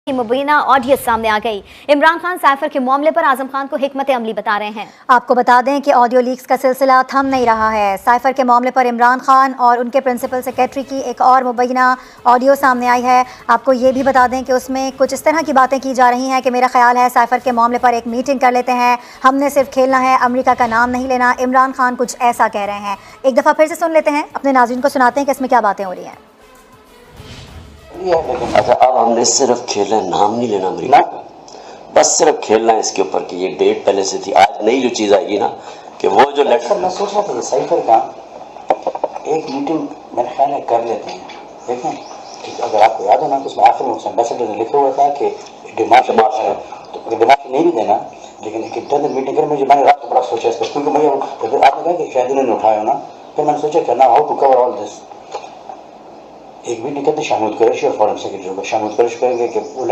की मुबीना ऑडियो सामने आ गई। इमरान खान साइफर के मामले पर आजम खान को हिकमत अमली बता रहे हैं। आपको बता दें कि ऑडियो लीक्स का सिलसिला थम नहीं रहा है। साइफर के मामले पर इमरान खान और उनके प्रिंसिपल सेक्रेटरी की एक और मुबीना ऑडियो सामने आई है। आपको ये भी बता दें कि उसमें कुछ इस तरह की बातें की जा रही हैं कि मेरा ख्याल है साइफर के मामले पर एक मीटिंग कर लेते हैं, हमने सिर्फ खेलना है, अमेरिका का नाम नहीं लेना। इमरान खान कुछ ऐसा कह रहे हैं। एक दफ़ा फिर से सुन लेते हैं, अपने नाज़रीन को सुनाते हैं कि इसमें क्या बातें हो रही हैं। अच्छा, अब हमने सिर्फ खेलना है, नाम नहीं लेना अमेरिका का, बस सिर्फ खेलना है इसके ऊपर कि ये डेट पहले से थी। आज नई जो चीज़ आएगी ना कि वो जो लेटर मैं सोच रहा था साइफर का एक मीटिंग मेरे ख्याल में कर लेते हैं। देखें अगर आपको याद हो ना तो उसमें आखिर में एम्बेसडर ने लिखा हुआ था कि डिमांड है, तो डिमांड नहीं भी देना लेकिन एक इंटरनल मीटिंग कर। मुझे मैंने रात को बड़ा सोचा इसका, क्योंकि मुझे आपने कहा कि शायद उन्होंने उठाया ना, फिर मैंने सोचा कि ना how to cover all this. एक मीटिंग करते शामिल कुरैशी और फॉरेन सेक्रेटरी को शामिल कुरैशी करेंगे कि